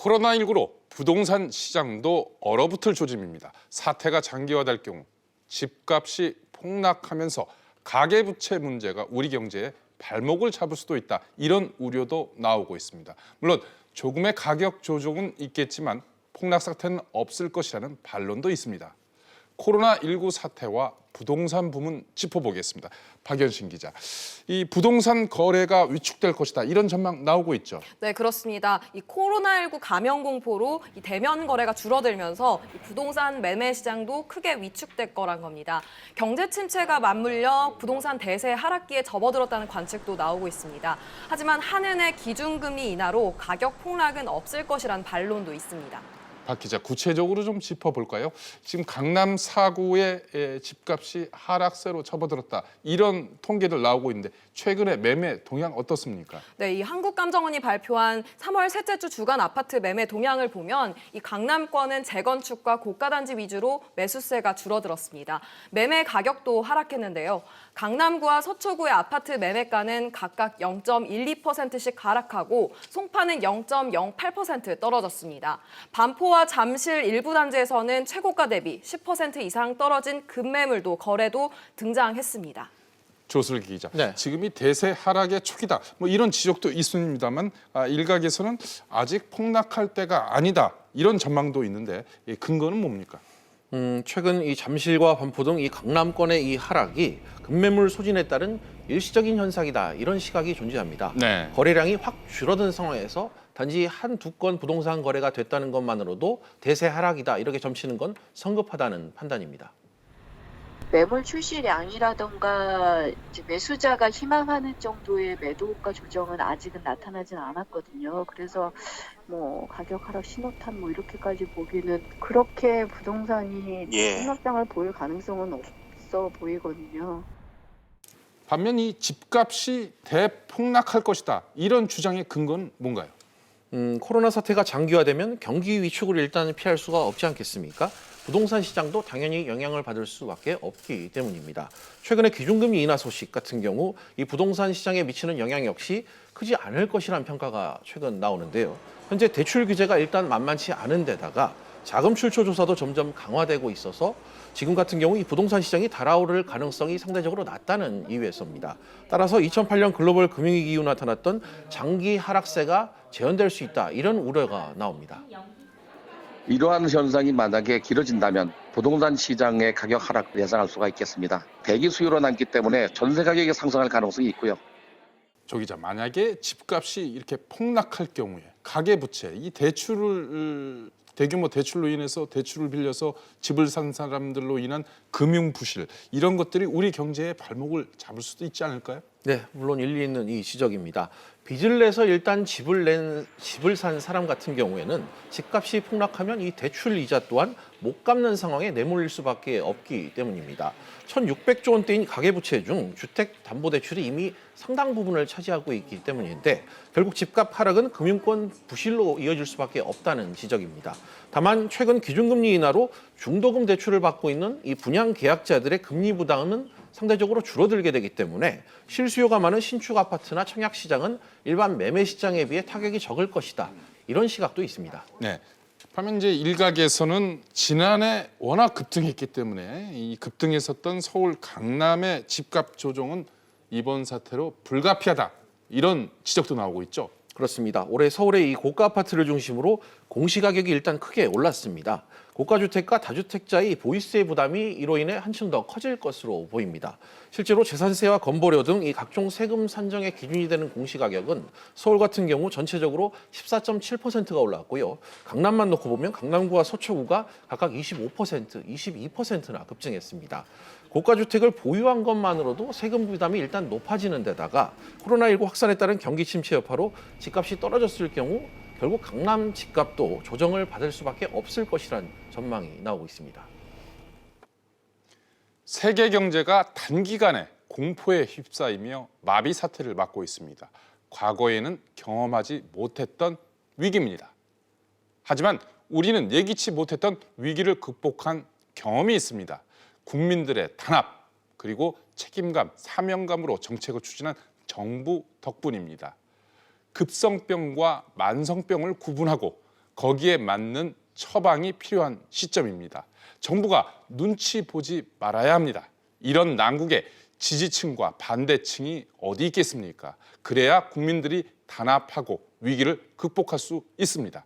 코로나19로 부동산 시장도 얼어붙을 조짐입니다. 사태가 장기화될 경우 집값이 폭락하면서 가계부채 문제가 우리 경제에 발목을 잡을 수도 있다. 이런 우려도 나오고 있습니다. 물론 조금의 가격 조정은 있겠지만 폭락 사태는 없을 것이라는 반론도 있습니다. 코로나19 사태와 부동산 붐은 짚어보겠습니다. 박연신 기자, 이 부동산 거래가 위축될 것이다 이런 전망 나오고 있죠. 네, 그렇습니다. 이 코로나19 감염 공포로 이 대면 거래가 줄어들면서 이 부동산 매매 시장도 크게 위축될 거란 겁니다. 경제 침체가 맞물려 부동산 대세 하락기에 접어들었다는 관측도 나오고 있습니다. 하지만 한은의 기준금리 인하로 가격 폭락은 없을 것이란 반론도 있습니다. 박 기자, 구체적으로 좀 짚어볼까요? 지금 강남 4구의 집값이 하락세로 접어들었다. 이런 통계들 나오고 있는데 최근에 매매 동향 어떻습니까? 네, 이 한국감정원이 발표한 3월 셋째 주 주간 아파트 매매 동향을 보면 이 강남권은 재건축과 고가단지 위주로 매수세가 줄어들었습니다. 매매 가격도 하락했는데요. 강남구와 서초구의 아파트 매매가는 각각 0.12%씩 하락하고 송파는 0.08% 떨어졌습니다. 반포와 잠실 일부 단지에서는 최고가 대비 10% 이상 떨어진 급매물도 거래도 등장했습니다. 조슬기 기자, 네. 지금이 대세 하락의 초기다. 뭐 이런 지적도 있습니다만 일각에서는 아직 폭락할 때가 아니다. 이런 전망도 있는데 근거는 뭡니까? 최근 이 잠실과 반포 등 이 강남권의 이 하락이 급매물 소진에 따른 일시적인 현상이다. 이런 시각이 존재합니다. 네. 거래량이 확 줄어든 상황에서 단지 한두 건 부동산 거래가 됐다는 것만으로도 대세 하락이다. 이렇게 점치는 건 성급하다는 판단입니다. 매물 출시량이라던가 이제 매수자가 희망하는 정도의 매도가 조정은 아직은 나타나진 않았거든요. 그래서 뭐 가격 하락 신호탄 뭐 이렇게까지 보기는 그렇게 부동산이 폭락장을 보일 가능성은 없어 보이거든요. 반면 이 집값이 대폭락할 것이다. 이런 주장의 근거는 뭔가요? 코로나 사태가 장기화되면 경기 위축을 일단 피할 수가 없지 않겠습니까? 부동산 시장도 당연히 영향을 받을 수밖에 없기 때문입니다. 최근에 기준금리 인하 소식 같은 경우 이 부동산 시장에 미치는 영향 역시 크지 않을 것이라는 평가가 최근 나오는데요. 현재 대출 규제가 일단 만만치 않은 데다가 자금 출처 조사도 점점 강화되고 있어서 지금 같은 경우 이 부동산 시장이 달아오를 가능성이 상대적으로 낮다는 이유에서입니다. 따라서 2008년 글로벌 금융위기 이후 나타났던 장기 하락세가 재현될 수 있다. 이런 우려가 나옵니다. 이러한 현상이 만약에 길어진다면 부동산 시장의 가격 하락을 예상할 수가 있겠습니다. 대기 수요로 남기 때문에 전세 가격이 상승할 가능성이 있고요. 조 기자, 만약에 집값이 이렇게 폭락할 경우에 가계부채, 이 대출을 대규모 대출로 인해서 대출을 빌려서 집을 산 사람들로 인한 금융 부실 이런 것들이 우리 경제의 발목을 잡을 수도 있지 않을까요? 네, 물론 일리 있는 이 지적입니다. 빚을 내서 일단 집을 산 사람 같은 경우에는 집값이 폭락하면 이 대출 이자 또한 못 갚는 상황에 내몰릴 수밖에 없기 때문입니다. 1,600조 원대인 가계부채 중 주택담보대출이 이미 상당 부분을 차지하고 있기 때문인데 결국 집값 하락은 금융권 부실로 이어질 수밖에 없다는 지적입니다. 다만 최근 기준금리 인하로 중도금 대출을 받고 있는 이 분양 계약자들의 금리 부담은 상대적으로 줄어들게 되기 때문에 실수요가 많은 신축 아파트나 청약 시장은 일반 매매 시장에 비해 타격이 적을 것이다. 이런 시각도 있습니다. 네. 반면 이제 일각에서는 지난해 워낙 급등했기 때문에 이 급등했었던 서울 강남의 집값 조정은 이번 사태로 불가피하다. 이런 지적도 나오고 있죠. 그렇습니다. 올해 서울의 이 고가 아파트를 중심으로 공시가격이 일단 크게 올랐습니다. 고가주택과 다주택자의 보유세 부담이 이로 인해 한층 더 커질 것으로 보입니다. 실제로 재산세와 건보료 등 이 각종 세금 산정의 기준이 되는 공시가격은 서울 같은 경우 전체적으로 14.7%가 올랐고요. 강남만 놓고 보면 강남구와 서초구가 각각 25%, 22%나 급증했습니다. 고가주택을 보유한 것만으로도 세금 부담이 일단 높아지는 데다가 코로나19 확산에 따른 경기 침체 여파로 집값이 떨어졌을 경우 결국 강남 집값도 조정을 받을 수밖에 없을 것이란 전망이 나오고 있습니다. 세계 경제가 단기간에 공포에 휩싸이며 마비 사태를 맞고 있습니다. 과거에는 경험하지 못했던 위기입니다. 하지만 우리는 예기치 못했던 위기를 극복한 경험이 있습니다. 국민들의 단합 그리고 책임감, 사명감으로 정책을 추진한 정부 덕분입니다. 급성병과 만성병을 구분하고 거기에 맞는 처방이 필요한 시점입니다. 정부가 눈치 보지 말아야 합니다. 이런 난국에 지지층과 반대층이 어디 있겠습니까? 그래야 국민들이 단합하고 위기를 극복할 수 있습니다.